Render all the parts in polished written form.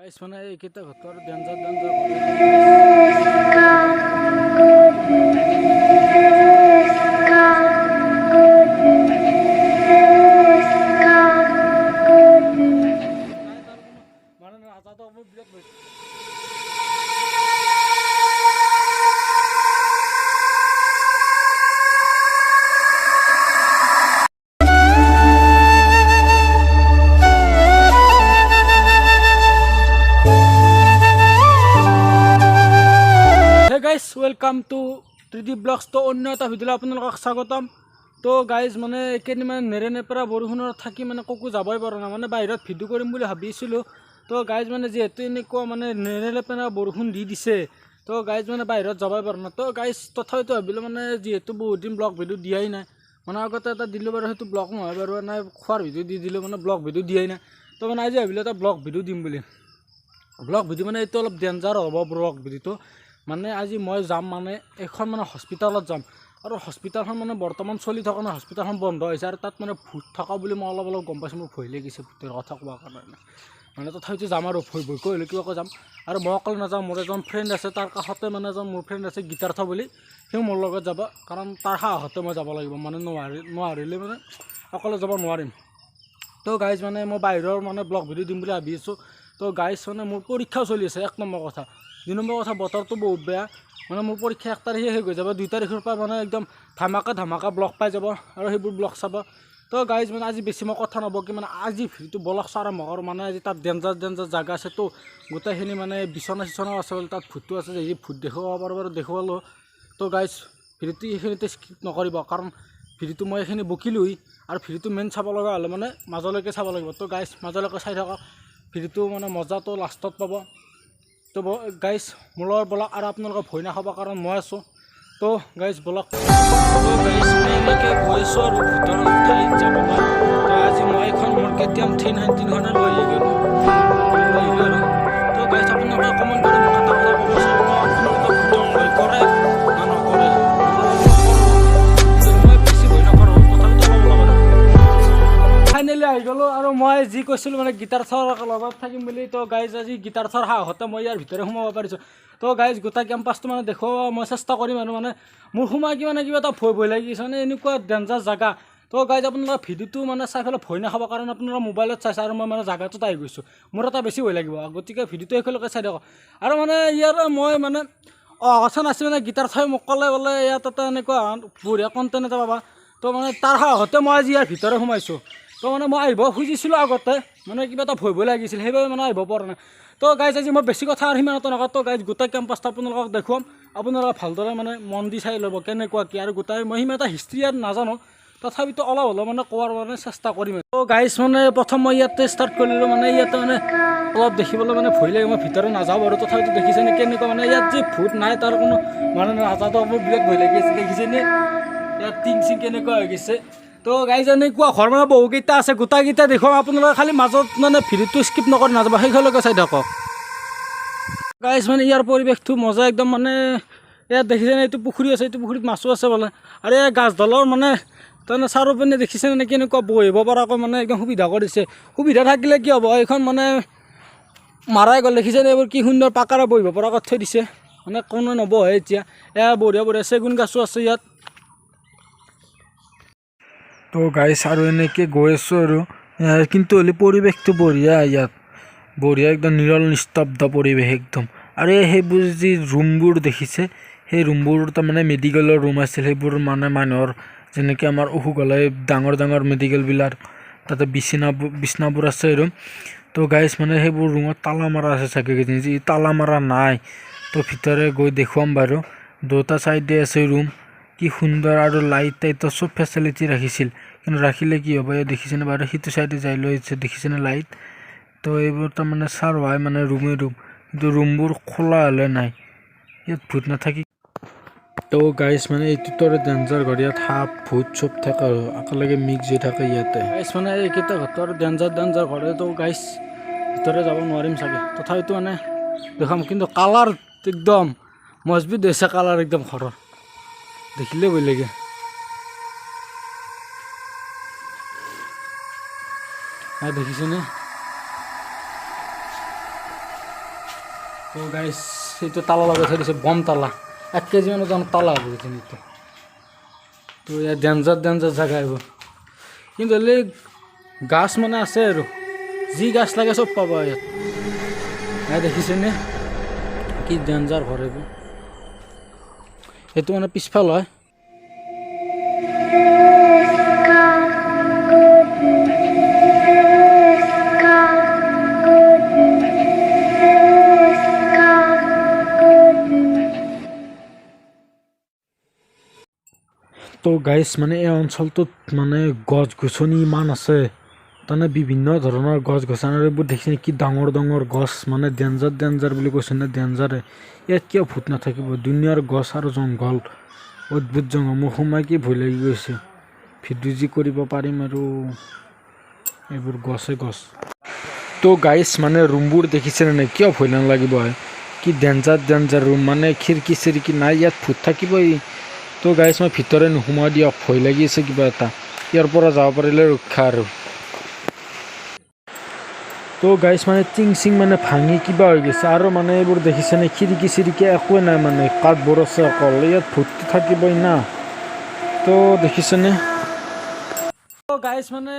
গাইছ মানে এইকেইটা ঘটৰ guys welcome to 3D blogs. তো অন্য এটা ভিডিঅ'লৈ আপোনালোকক স্বাগতম। তো গাইজ মানে এইকেইদিন মানে নেৰেনেপেৰা বৰষুণত থাকি মানে ক'তো যাবই পৰা নাই, মানে বাহিৰত ভিডিঅ' কৰিম বুলি ভাবিছিলোঁ। তো গাইজ মানে যিহেতু এনেকুৱা মানে নেৰেনেপেৰা বৰষুণ দি দিছে, তো গাইজ মানে বাহিৰত যাবই পৰা নাই। তো গাইজ তথাপিতো ভাবিলোঁ মানে যিহেতু বহুত দিন ব্লগ ভিডিঅ' দিয়াই নাই, মানে আগতে এটা দিলোঁ বাৰু, সেইটো ব্লগ নহয় বাৰু, নাই খোৱাৰ ভিডিঅ' দি দিলোঁ, মানে ব্লগ ভিডিঅ' দিয়াই নাই। তো মানে আজি ভাবিলোঁ এটা ব্লগ ভিডিঅ' দিম বুলি। ব্লগ ভিডিঅ' মানে এইটো অলপ ডেঞ্জাৰ হ'ব ব্লগ ভিডিঅ'টো। মানে আজি মই যাম মানে এখন মানে হস্পিটালত যাম, আৰু হস্পিটালখন মানে বৰ্তমান চলি থকা নাই, হস্পিটালখন বন্ধ হৈছে, আৰু তাত মানে ভূত থকা বুলি মই অলপ গম পাইছোঁ। মোৰ ভয় লাগিছে ভূতৰ কথা কোৱাৰ কাৰণে, মানে তথাপিতো যাম আৰু ভয় কৰিলে কিবাকৈ যাম। আৰু মই অকলে নাযাওঁ, মোৰ এজন ফ্ৰেণ্ড আছে, তাৰ কাষতে মানে এজন মোৰ ফ্ৰেণ্ড আছে গীতাৰ্থ বুলি, সিও মোৰ লগত যাব, কাৰণ তাৰ সাহসতে মই যাব লাগিব, মানে নোৱাৰিলে মানে অকলে যাব নোৱাৰিম। তো গাইজ মানে মই বাহিৰৰ মানে ব্লগ ভিডিঅ' দিম বুলি ভাবি আছোঁ। তো গাইজ মানে মোৰ পৰীক্ষাও চলি আছে, 1 নম্বৰ কথা। 2 নম্বৰ কথা, বতৰটো বহুত বেয়া, মানে মোৰ পৰীক্ষা 1 তাৰিখে শেষ হৈ যাব, 2 তাৰিখৰ পৰা মানে একদম ধামাকা ব্লগ পাই যাব, আৰু সেইবোৰ ব্লগ চাব। তো গাইজ মানে আজি বেছি মই কথা নবকি মানে আজি ভিডিঅ'টো ব্লগ চোৱা আৰম্ভ কৰোঁ। মানে আজি তাত ডেঞ্জাৰ জেগা আছে, তো গোটেইখিনি মানে বিচনাও আছে বোলে, তাত ভূতো আছে, যদি ভূত দেখুৱাব পাৰোঁ বাৰু দেখুৱালোঁ। তো গাইজ ভিডিঅ'টো এইখিনিতে স্কিপ নকৰিব, কাৰণ ভিডিঅ'টো মই এইখিনি বকিলোঁই, আৰু ভিডিঅ'টো মেইন চাব লগা হ'লে মানে মাজলৈকে চাব লাগিব। তো গাইজ মাজলৈকে চাই থাকক, ভিডিঅ'টো মানে মজাটো লাষ্টত পাব। তো গাইজ মোৰ লগত বলক, আৰু আপোনালোকে ভয় নাখাব, কাৰণ মই আছোঁ। তো গাইজ বলক। তো গাইজ মই এনেকৈ গৈ আছোঁ আৰু ভূতৰ ঠাইত যাব পাৰোঁ। তো আজি মই এখন মোৰ KTM 390খনে লৈ আহিলোঁ আৰু। তো গাইজ আপোনালোকে কমেণ্ট কৰি মোক এটা কথা ক'বচোন, আপোনালোকে ভূতক ভয় কৰে না নকৰে? মই বেছি ভয় নকৰোঁ, তথাপিতো অলপ আৰু। ফাইনেলি আহি গ'লোঁ, আৰু মই যি কৈছিলোঁ মানে গীতাৰ্থৰ লগত থাকিম বুলি। তো গাইজ আজি গীতাৰ্থৰ সাহসতে মই ইয়াৰ ভিতৰত সোমাব পাৰিছোঁ। তো গাইজ গোটেই কেম্পাছটো মানে দেখুৱাব মই চেষ্টা কৰিম, আৰু মানে মোৰ সোমাই মানে কিবা এটা ভয় লাগিছে, মানে এনেকুৱা ডেঞ্জাৰ জেগা। তো গাইজ আপোনালোকে ভিডিঅ'টো মানে চাই পেলাই ভয় নাখাব, কাৰণ আপোনালোকে মোবাইলত চাইছে, আৰু মই মানে জেগাটোত আহি গৈছোঁ, মোৰ এটা বেছি ভয় লাগিব, গতিকে ভিডিঅ'টো একেলগে চাই থাকক। আৰু মানে ইয়াৰ মই মানে কথা নাছিল, মানে গীতাৰ্থই মোক ক'লে বোলে ইয়াত এটা এনেকুৱা বঢ়িয়া কণ্টেণ্ট এটা পাবা। তো মানে তাৰ সাহসতে মই আজি ইয়াৰ ভিতৰত সোমাইছোঁ। তো মানে মই আহিব খুজিছিলোঁ আগতে, মানে কিবা এটা ভয় লাগিছিল, সেইবাবে মানে আহিব পৰা নাই। তো গাইজ আজি মই বেছি কথা আৰু সিমান এটা নকওঁ। তো গাইজ গোটেই কেম্পাছটো আপোনালোকক দেখুৱাম, আপোনালোকে ভালদৰে মানে মন দি চাই ল'ব কেনেকুৱা কি, আৰু গোটেই মই সিমান এটা হিষ্ট্ৰী ইয়াত নাজানো, তথাপিতো অলপ হ'লেও মানে কোৱাৰ মানে চেষ্টা কৰিম। তো গাইজ মানে প্ৰথম মই ইয়াতে ষ্টাৰ্ট কৰিলোঁ, মানে ইয়াতে মানে অলপ দেখিবলৈ মানে ভয় লাগে, মই ভিতৰত নাযাওঁ বাৰু, তথাপিতো দেখিছেনে কেনেকুৱা, মানে ইয়াত যে ভূত নাই তাৰ কোনো মানে নাজানো, মোৰ বিৰাট ভয় লাগি আছে, দেখিছেনে ইয়াত টিং কেনেকুৱা হৈ গৈছে। তো গাইজ এনেকুৱা ঘৰ মানে বহুকেইটা আছে, গোটেইকেইটা দেখুৱাম আপোনালোকে, খালি মাজত মানে ভিডিঅ'টো স্কিপ নকৰি নাযাব, সেইখনলৈকে চাই থাকক। গাইজ মানে ইয়াৰ পৰিৱেশটো মজা একদম, মানে ইয়াত দেখিছেনে এইটো পুখুৰী আছে, এইটো পুখুৰীত মাছো আছে বোলে, আৰু এই গাছডালৰ মানে তাৰমানে চাৰিওপিনে দেখিছেনে কেনেকুৱা বহিব পৰাকৈ মানে একদম সুবিধা কৰিছে। সুবিধা থাকিলে কি হ'ব, এইখন মানে মাৰাই গ'ল, দেখিছেনে এইবোৰ কি সুন্দৰ পাকাৰে বহিব পৰাকৈ থৈ দিছে, মানে কোনো নবহে এতিয়া। এয়া বঢ়িয়া চেগুন গছো আছে ইয়াত। তো গাইজ আৰু এনেকৈ গৈ আছোঁ আৰু, কিন্তু হ'লে পৰিৱেশটো বঢ়িয়া ইয়াত, বঢ়িয়া একদম নিৰল নিস্তব্ধ পৰিৱেশ একদম। আৰু সেইবোৰ যি ৰুমবোৰ দেখিছে, সেই ৰুমবোৰ তাৰমানে মেডিকেলৰ ৰুম আছিল, সেইবোৰ মানে মানুহৰ যেনেকৈ আমাৰ অসুখ হ'লে ডাঙৰ মেডিকেলবিলাক তাতে বিচনাবোৰ আছে আৰু। তো গাইজ মানে সেইবোৰ ৰুমত তালা মাৰা আছে চাগে, যি তালা মাৰা নাই। তো ভিতৰে গৈ দেখুৱাম বাৰু, দুটা চাইডে আছে ৰুম, কি সুন্দৰ, আৰু লাইট টাইটৰ চব ফেচিলিটি ৰাখিছিল, কিন্তু ৰাখিলে কি হ'ব, এই দেখিছেনে বাৰু, সিটো চাইডে যাই লৈ দেখিছেনে লাইট। তো এইবোৰ তাৰমানে চাৰ হয় মানে ৰুম, কিন্তু ৰুমবোৰ খোলা হ'লে নাই, ইয়াত ভূত নাথাকি। তো গাইজ মানে এইটোতো আৰু ডেঞ্জাৰ ঘৰ, ইয়াত সাপ ভূত চব থাকে আৰু একেলগে মিক্স হৈ থাকে ইয়াতে। গাইজ মানে এইকেইটা ঘৰটো আৰু ডেঞ্জাৰ ঘৰে। তো গাইজ ভিতৰে যাব নোৱাৰিম চাগে, তথাপিতো মানে দেখাম, কিন্তু কালাৰ একদম মজবুত হৈছে, কালাৰ একদম ঘৰৰ দেখিলে ভয় লাগে। দেখিছেনে তো গাইজ এইটো তালা লগাই থৈ দিছে বম তালা 1 কেজি মানৰ দাম তালা হ'ব এইটো তো ইয়াত ডেঞ্জাৰ জেগা এইবোৰ কিন্তু হ'লে গাছ মানে আছে আৰু যি গাছ লাগে চব পাব ইয়াত দেখিছেনে কি ডেঞ্জাৰ ঘৰ এইবোৰ এইটো মানে পিছফাল হয় তো গাইজ মানে এই অঞ্চলটোত মানে গছ গছনি ইমান আছে তাৰমানে বিভিন্ন ধৰণৰ গছ গছনিবোৰ দেখিছে কি ডাঙৰ গছ মানে ডেঞ্জাৰ বুলি কৈছে নে ডেঞ্জাৰে ইয়াত কিয় ভূত নাথাকিব দুনিয়াৰ গছ আৰু জংঘল অদ্ভুত জংঘল মোৰ সোমাই কি ভয় লাগি গৈছে ভিডিঅ' যি কৰিব পাৰিম আৰু এইবোৰ গছ তো গাইজ মানে ৰুমবোৰ দেখিছেনে নাই কিয় ভয় নালাগিব কি ডেঞ্জাৰ ৰুম মানে খিৰিকী চিৰিকী নাই ইয়াত ভূত থাকিবই তো গাইজ মই ভিতৰে নোসোমাই দিয়ক ভয় লাগি আছে কিবা এটা ইয়াৰ পৰা যাব পাৰিলে ৰক্ষা আৰু তো গাইজ মানে টিং মানে ভাঙি কিবা হৈ গৈছে আৰু মানে এইবোৰ দেখিছেনে খিৰিকী চিৰিকী একোৱে নাই মানে কাঠবোৰ আছে অকল ইয়াত ভূতটো থাকিবই না তো দেখিছেনে তো গাইজ মানে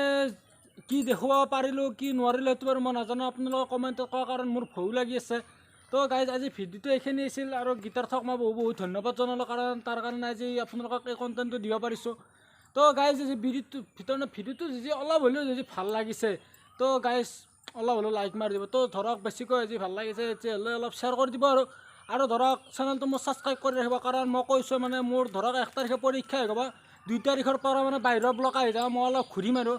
কি দেখুৱাব পাৰিলোঁ কি নোৱাৰিলোঁ সেইটো বাৰু মই নাজানো আপোনালোকে কমেণ্টত কোৱা কাৰণ মোৰ ভয়ো লাগি আছে তো গাইজ আজি ভিডিঅ'টো এইখিনি আছিল আৰু গীতাৰ থক মই বহুত ধন্যবাদ জনালোঁ কাৰণ তাৰ কাৰণে আজি আপোনালোকক এই কণ্টেণ্টটো দিব পাৰিছোঁ তো গাইজ আজি ভিডিঅ'টো যদি অলপ হ'লেও যদি ভাল লাগিছে তো গাইজ অলপ হ'লেও লাইক মাৰি দিব তো ধৰক বেছিকৈ আজি ভাল লাগিছে তেতিয়াহ'লে অলপ শ্বেয়াৰ কৰি দিব আৰু ধৰক চেনেলটো মোৰ ছাবস্ক্ৰাইব কৰি ৰাখিব কাৰণ মই কৈছোঁ মানে মোৰ ধৰক 1 তাৰিখে পৰীক্ষা হ'ব 2 তাৰিখৰ পৰা মানে বাহিৰৰ ব্লক আহি যাওঁ মই অলপ ঘূৰিম আৰু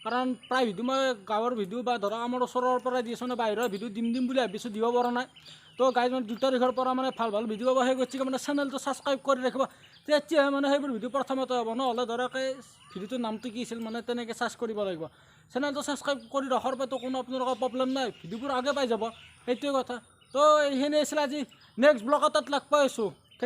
কাৰণ প্ৰায় ভিডিঅ' মই গাঁৱৰ ভিডিঅ' বা ধৰক আমাৰ ওচৰৰ পৰা দি আছোঁ বাহিৰৰ ভিডিঅ' দিম বুলি ভাবিছোঁ দিব পৰা নাই তো গাইজ মানে 2 তাৰিখৰ পৰা মানে ভাল ভিডিঅ' পাব সেই গতিকে মানে চেনেলটো ছাবস্ক্ৰাইব কৰি ৰাখিব তেতিয়াহে মানে সেইবোৰ ভিডিঅ' প্ৰথমতে হ'ব নহ'লে ধৰক এই ভিডিঅ'টোৰ নামটো কি আছিল মানে তেনেকৈ চাৰ্চ কৰিব লাগিব চেনেলটো ছাবস্ক্ৰাইব কৰি ৰখাৰ পৰাতো কোনো আপোনালোকৰ প্ৰব্লেম নাই ভিডিঅ'বোৰ আগে পাই যাব সেইটোৱে কথা তো এইখিনি আছিল আজি নেক্সট ব্লগত তাত লগ পাই আছোঁ